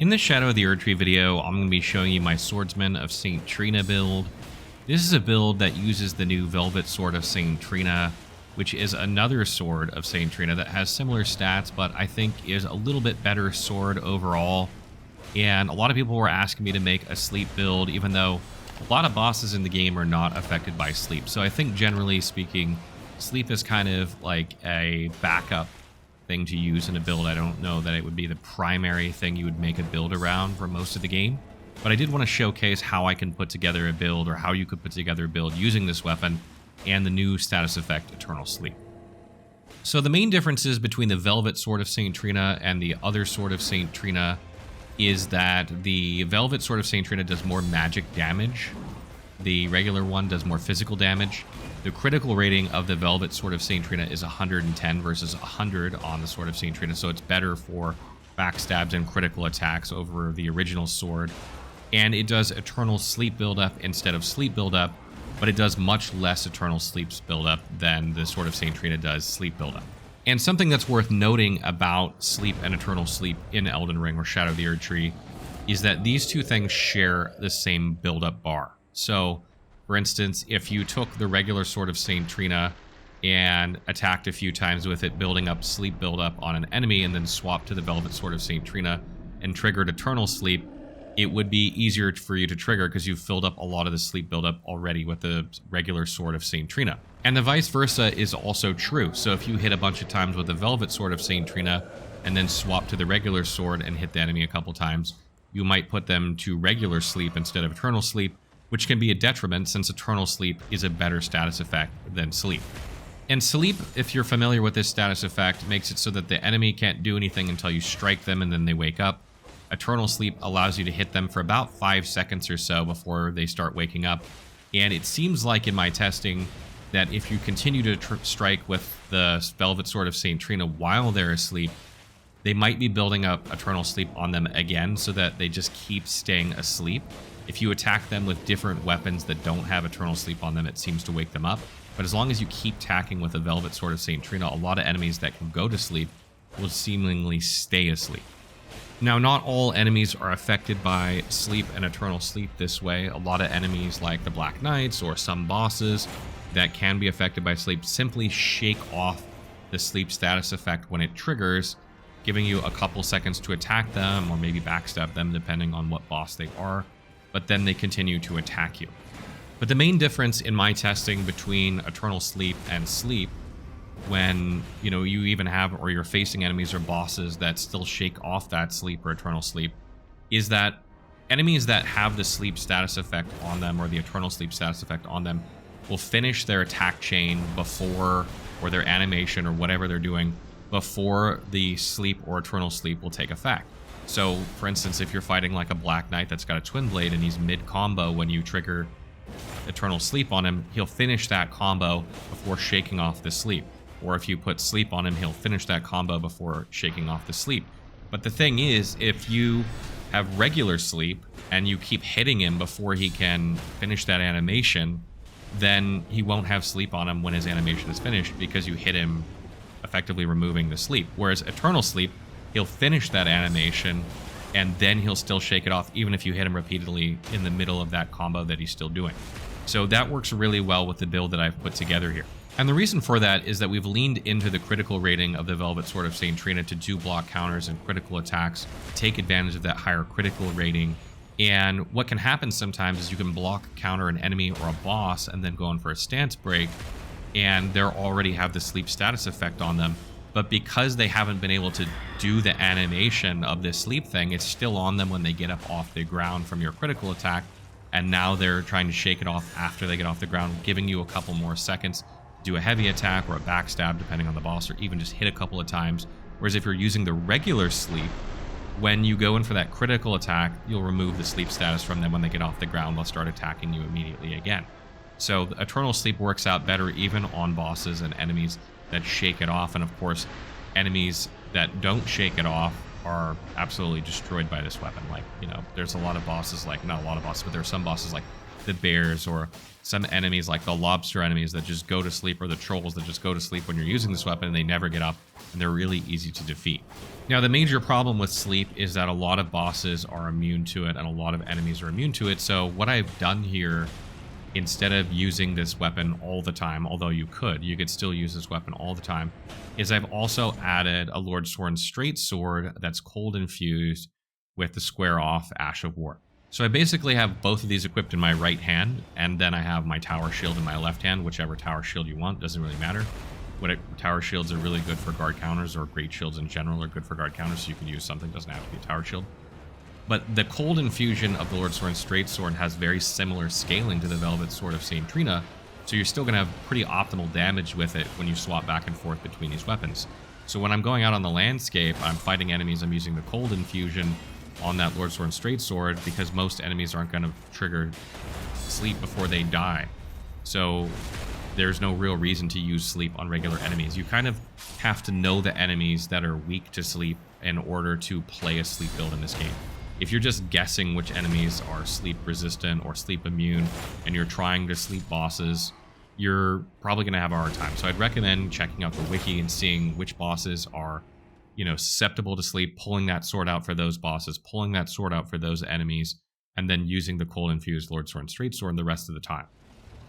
In this Shadow of the Erdtree video, I'm going to be showing you my Swordsman of St. Trina build. This is a build that uses the new Velvet Sword of St. Trina, which is another sword of St. Trina that has similar stats, but I think is a little bit better sword overall. And a lot of people were asking me to make a sleep build, even though a lot of bosses in the game are not affected by sleep. So I think generally speaking, sleep is kind of like a backup thing to use in a build. I don't know that it would be the primary thing you would make a build around for most of the game, but I did want to showcase how I can put together a build, or how you could put together a build using this weapon and the new status effect Eternal Sleep. So the main differences between the Velvet Sword of St. Trina and the other Sword of St. Trina is that the Velvet Sword of St. Trina does more magic damage. The regular one does more physical damage. The critical rating of the Velvet Sword of St. Trina is 110 versus 100 on the Sword of St. Trina, so it's better for backstabs and critical attacks over the original sword. And it does Eternal Sleep buildup instead of Sleep buildup, but it does much less Eternal Sleep buildup than the Sword of St. Trina does Sleep buildup. And something that's worth noting about Sleep and Eternal Sleep in Elden Ring or Shadow of the Erdtree is that these two things share the same buildup bar. So, for instance, if you took the regular Sword of St. Trina and attacked a few times with it, building up Sleep buildup on an enemy, and then swapped to the Velvet Sword of St. Trina and triggered Eternal Sleep, it would be easier for you to trigger because you've filled up a lot of the sleep buildup already with the regular Sword of St. Trina. And the vice versa is also true. So if you hit a bunch of times with the Velvet Sword of St. Trina and then swap to the regular sword and hit the enemy a couple times, you might put them to regular sleep instead of Eternal Sleep, which can be a detriment since Eternal Sleep is a better status effect than Sleep. And Sleep, if you're familiar with this status effect, makes it so that the enemy can't do anything until you strike them and then they wake up. Eternal Sleep allows you to hit them for about 5 seconds or so before they start waking up. And it seems like in my testing that if you continue to strike with the Velvet Sword of St. Trina while they're asleep, they might be building up Eternal Sleep on them again so that they just keep staying asleep. If you attack them with different weapons that don't have Eternal Sleep on them, it seems to wake them up. But as long as you keep attacking with the Velvet Sword of St. Trina, a lot of enemies that can go to sleep will seemingly stay asleep. Now, not all enemies are affected by Sleep and Eternal Sleep this way. A lot of enemies, like the Black Knights or some bosses that can be affected by Sleep, simply shake off the Sleep status effect when it triggers, giving you a couple seconds to attack them or maybe backstab them depending on what boss they are, but then they continue to attack you. But the main difference in my testing between Eternal Sleep and Sleep, when you even have, or you're facing enemies or bosses that still shake off that Sleep or Eternal Sleep, is that enemies that have the Sleep status effect on them or the Eternal Sleep status effect on them will finish their attack chain before, or their animation or whatever they're doing, before the Sleep or Eternal Sleep will take effect. So, for instance, if you're fighting like a Black Knight that's got a Twin Blade and he's mid-combo when you trigger Eternal Sleep on him, he'll finish that combo before shaking off the Sleep. Or if you put Sleep on him, he'll finish that combo before shaking off the Sleep. But the thing is, if you have regular Sleep and you keep hitting him before he can finish that animation, then he won't have Sleep on him when his animation is finished because you hit him, effectively removing the Sleep. Whereas Eternal Sleep, he'll finish that animation and then he'll still shake it off even if you hit him repeatedly in the middle of that combo that he's still doing. So that works really well with the build that I've put together here. And the reason for that is that we've leaned into the critical rating of the Velvet Sword of St. Trina to do block counters and critical attacks, take advantage of that higher critical rating. And what can happen sometimes is you can block, counter an enemy or a boss and then go in for a stance break, and they already have the Sleep status effect on them. But because they haven't been able to do the animation of this Sleep thing, it's still on them when they get up off the ground from your critical attack, and now they're trying to shake it off after they get off the ground, giving you a couple more seconds to do a heavy attack or a backstab depending on the boss, or even just hit a couple of times. Whereas if you're using the regular Sleep, when you go in for that critical attack, you'll remove the Sleep status from them. When they get off the ground, they'll start attacking you immediately again. So the Eternal Sleep works out better even on bosses and enemies that shake it off. And of course, enemies that don't shake it off are absolutely destroyed by this weapon. Like, there's a lot of bosses, like, not a lot of bosses, but there are some bosses like the bears or some enemies like the lobster enemies that just go to sleep, or the trolls that just go to sleep when you're using this weapon and they never get up, and they're really easy to defeat. Now, the major problem with sleep is that a lot of bosses are immune to it and a lot of enemies are immune to it. So what I've done here, instead of using this weapon all the time, although you could still use this weapon all the time, is I've also added a Lordsworn straight sword that's cold infused with the square off Ash of War. So I basically have both of these equipped in my right hand, and then I have my tower shield in my left hand, whichever tower shield you want, doesn't really matter. Tower shields are really good for guard counters, or great shields in general are good for guard counters, so you can use something, doesn't have to be a tower shield. But the cold infusion of the Lordsworn straight sword has very similar scaling to the Velvet Sword of St. Trina, so you're still going to have pretty optimal damage with it when you swap back and forth between these weapons. So when I'm going out on the landscape, I'm fighting enemies, I'm using the cold infusion on that Lordsworn straight sword, because most enemies aren't going to trigger sleep before they die. So there's no real reason to use sleep on regular enemies. You kind of have to know the enemies that are weak to sleep in order to play a sleep build in this game. If you're just guessing which enemies are sleep resistant or sleep immune, and you're trying to sleep bosses, you're probably going to have a hard time. So I'd recommend checking out the wiki and seeing which bosses are, susceptible to sleep, pulling that sword out for those bosses, pulling that sword out for those enemies, and then using the cold infused Lordsworn straight sword the rest of the time.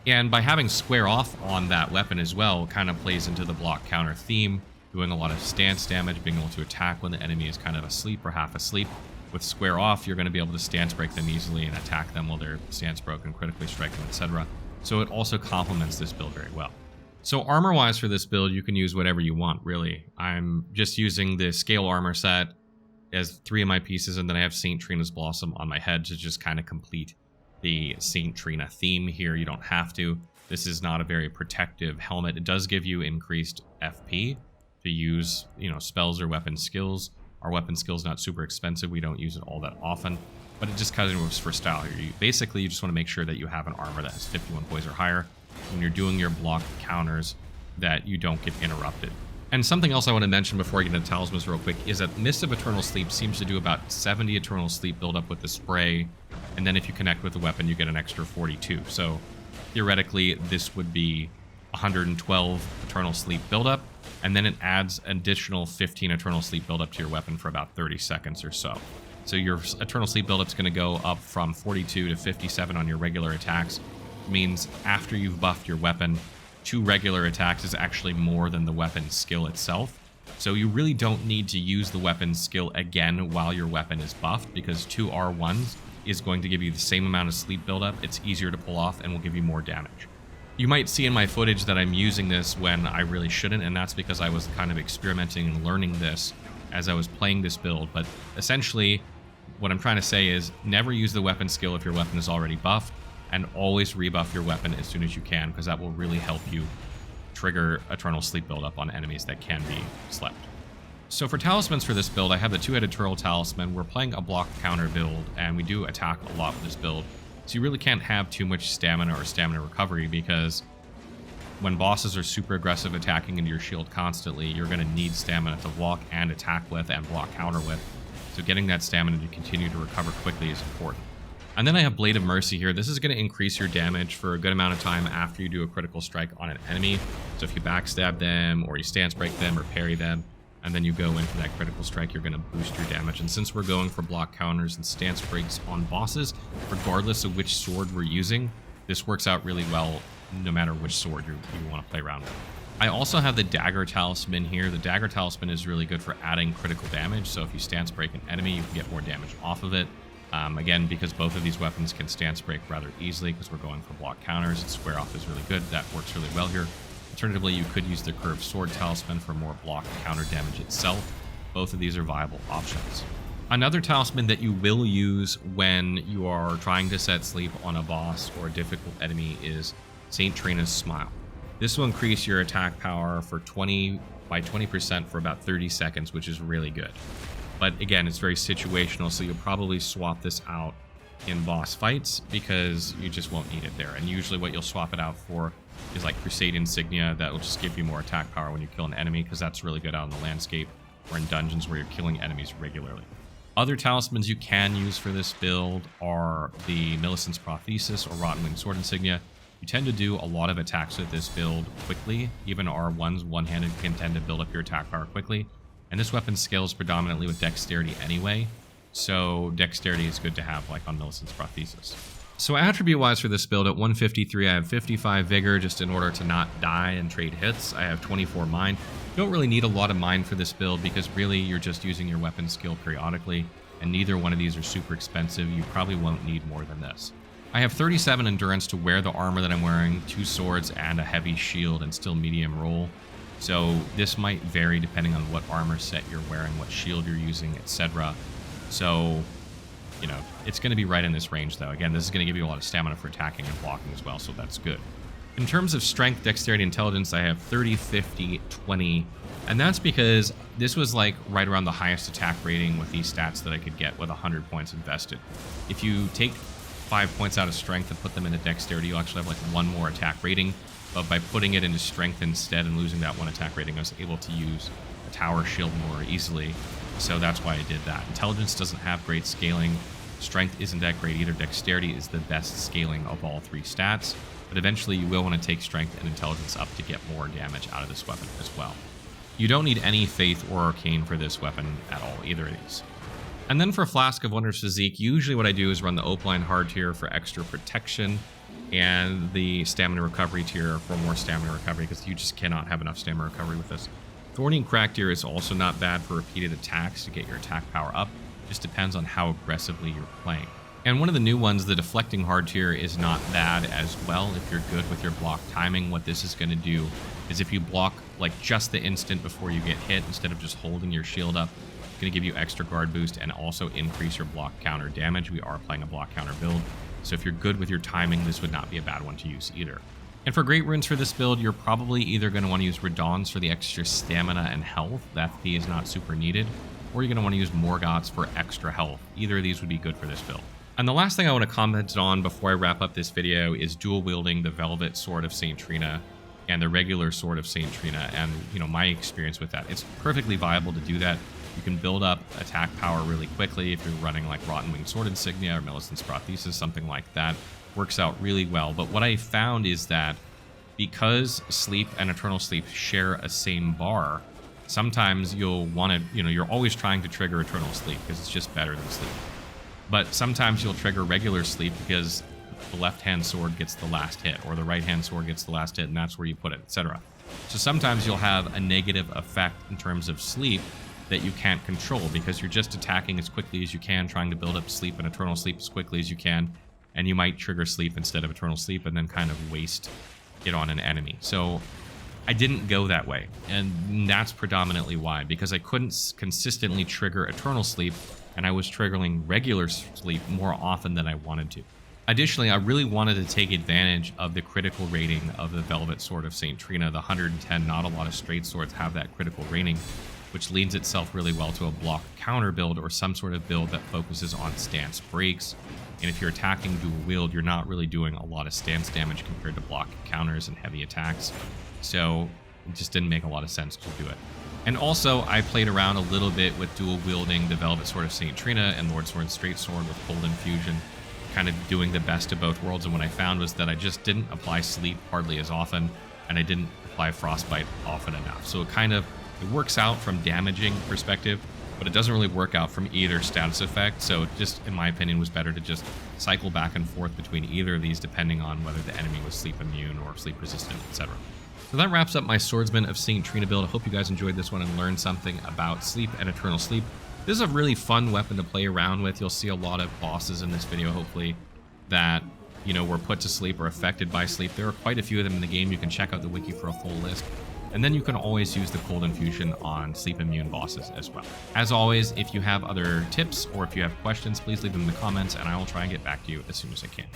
And by having square off on that weapon as well, kind of plays into the block counter theme, doing a lot of stance damage, being able to attack when the enemy is kind of asleep or half asleep. With square off, you're going to be able to stance break them easily and attack them while they're stance broken, critically strike them, etc. So it also complements this build very well. So armor-wise for this build, you can use whatever you want, really. I'm just using the scale armor set as 3 of my pieces, and then I have St. Trina's Blossom on my head to just kind of complete the St. Trina theme here. You don't have to. This is not a very protective helmet. It does give you increased FP to use, spells or weapon skills. Our weapon skill's not super expensive. We don't use it all that often, but it just kind of works for style here. You just want to make sure that you have an armor that has 51 poise or higher when you're doing your block counters, that you don't get interrupted. And something else I want to mention before I get into Talismans real quick is that Mist of Eternal Sleep seems to do about 70 Eternal Sleep buildup with the spray, and then if you connect with the weapon, you get an extra 42. So theoretically, this would be 112 Eternal Sleep buildup, and then it adds an additional 15 Eternal Sleep buildup to your weapon for about 30 seconds or so. So your Eternal Sleep buildup is going to go up from 42 to 57 on your regular attacks. It means after you've buffed your weapon, 2 regular attacks is actually more than the weapon's skill itself. So you really don't need to use the weapon's skill again while your weapon is buffed, because 2 R1s is going to give you the same amount of sleep buildup. It's easier to pull off and will give you more damage. You might see in my footage that I'm using this when I really shouldn't, and that's because I was kind of experimenting and learning this as I was playing this build. But essentially, what I'm trying to say is never use the weapon skill if your weapon is already buffed, and always rebuff your weapon as soon as you can, because that will really help you trigger Eternal Sleep buildup on enemies that can be slept. So for talismans for this build, I have the 2-headed turtle talisman. We're playing a block counter build, and we do attack a lot with this build. So you really can't have too much stamina or stamina recovery, because when bosses are super aggressive attacking into your shield constantly, you're going to need stamina to walk and attack with and block counter with. So getting that stamina to continue to recover quickly is important. And then I have Blade of Mercy here. This is going to increase your damage for a good amount of time after you do a critical strike on an enemy. So if you backstab them, or you stance break them, or parry them, and then you go in for that critical strike, you're going to boost your damage. And since we're going for block counters and stance breaks on bosses, regardless of which sword we're using, this works out really well no matter which sword you want to play around with. I also have the Dagger Talisman here. The Dagger Talisman is really good for adding critical damage. So if you stance break an enemy, you can get more damage off of it. Again, because both of these weapons can stance break rather easily, because we're going for block counters, and square off is really good. That works really well here. Alternatively, you could use the Curved Sword Talisman for more block counter damage itself. Both of these are viable options. Another talisman that you will use when you are trying to set sleep on a boss or a difficult enemy is St. Trina's Smile. This will increase your attack power by 20% for about 30 seconds, which is really good. But again, it's very situational, so you'll probably swap this out in boss fights because you just won't need it there. And usually what you'll swap it out for is like Crusade Insignia. That will just give you more attack power when you kill an enemy, because that's really good out on the landscape or in dungeons where you're killing enemies regularly. Other talismans you can use for this build are the Millicent's Prothesis or Rotten Wing Sword Insignia. You tend to do a lot of attacks with this build quickly. Even R1s, one-handed, can tend to build up your attack power quickly. And this weapon scales predominantly with dexterity anyway, so dexterity is good to have, like on Millicent's Prothesis. So attribute-wise for this build, at 153, I have 55 Vigor, just in order to not die and trade hits. I have 24 Mind. You don't really need a lot of Mind for this build, because really you're just using your weapon skill periodically, and neither one of these are super expensive. You probably won't need more than this. I have 37 Endurance to wear the armor that I'm wearing, 2 swords, and a heavy shield, and still medium roll. So this might vary depending on what armor set you're wearing, what shield you're using, etc. So, you know, it's going to be right in this range, though. Again, this is going to give you a lot of stamina for attacking and blocking as well, so that's good. In terms of strength, dexterity, intelligence, I have 30, 50, 20, and that's because this was like right around the highest attack rating with these stats that I could get with 100 points invested. If you take 5 points out of strength and put them into dexterity, you'll actually have like 1 more attack rating, but by putting it into strength instead and losing that 1 attack rating, I was able to use a tower shield more easily, so that's why I did that. Intelligence doesn't have great scaling, strength isn't that great either, dexterity is the best scaling of all 3 stats, but eventually you will want to take strength and intelligence up to get more damage out of this weapon as well. You don't need any faith or arcane for this weapon at all, either of these. And then for Flask of Wondrous Physique, usually what I do is run the Opaline hard tier for extra protection, and the stamina recovery tier for more stamina recovery, because you just cannot have enough stamina recovery with this. Thorny and Crack tier is also not bad for repeated attacks to get your attack power up. Just depends on how aggressively you're playing. And one of the new ones, the Deflecting hard tier, is not bad as well if you're good with your block timing. What this is going to do is if you block like just the instant before you get hit, instead of just holding your shield up, it's going to give you extra guard boost and also increase your block counter damage. We are playing a block counter build, so if you're good with your timing, this would not be a bad one to use either. And for great runes for this build, you're probably either going to want to use Redans for the extra stamina and health. The FP is not super needed. Or you're going to want to use Morgoths for extra health. Either of these would be good for this build. And the last thing I want to comment on before I wrap up this video is dual wielding the Velvet Sword of St. Trina and the regular Sword of St. Trina, and you know, my experience with that. It's perfectly viable to do that. You can build up attack power really quickly if you're running like Rotten Wing Sword Insignia or Millicent's Prothesis, something like that. Works out really well. But what I found is that because Sleep and Eternal Sleep share a same bar, sometimes you'll want to, you know, you're always trying to trigger Eternal Sleep because it's just better than Sleep. But sometimes you'll trigger regular Sleep because the left-hand sword gets the last hit, or the right-hand sword gets the last hit, and that's where you put it, etc. So sometimes you'll have a negative effect in terms of Sleep that you can't control because you're just attacking as quickly as you can, trying to build up Sleep and Eternal Sleep as quickly as you can, and you might trigger Sleep instead of Eternal Sleep and then kind of waste it on an enemy. So I didn't go that way, and that's predominantly why, because I couldn't consistently trigger Eternal Sleep, and I was triggering regular Sleep more often than I wanted to. Additionally, I really wanted to take advantage of the critical rating of the Velvet Sword of St. Trina, the 110. Not a lot of straight swords have that critical rating, which leads itself really well to a block counter build or some sort of build that focuses on stance breaks. And if you're attacking dual wield, you're not really doing a lot of stance damage compared to block counters and heavy attacks. So it just didn't make a lot of sense to do it. And also, I played around a little bit with dual wielding the Velvet Sword of St. Trina and Lord Sword Straight Sword with Cold Infusion, kind of doing the best of both worlds. And what I found was that I just didn't apply Sleep hardly as often, and I didn't apply Frostbite often enough. So it works out from damaging perspective, but it doesn't really work out from either status effect. So it just, in my opinion, was better to just cycle back and forth between either of these depending on whether the enemy was sleep immune or sleep resistant, etc. So that wraps up my Swordsman of St. Trina build. I hope you guys enjoyed this one and learned something about Sleep and Eternal Sleep. This is a really fun weapon to play around with. You'll see a lot of bosses in this video, hopefully, that, you know, were put to sleep or affected by sleep. There are quite a few of them in the game. You can check out the wiki for a full list. And then you can always use the Cold Infusion on sleep immune bosses as well. As always, if you have other tips or if you have questions, please leave them in the comments and I will try and get back to you as soon as I can.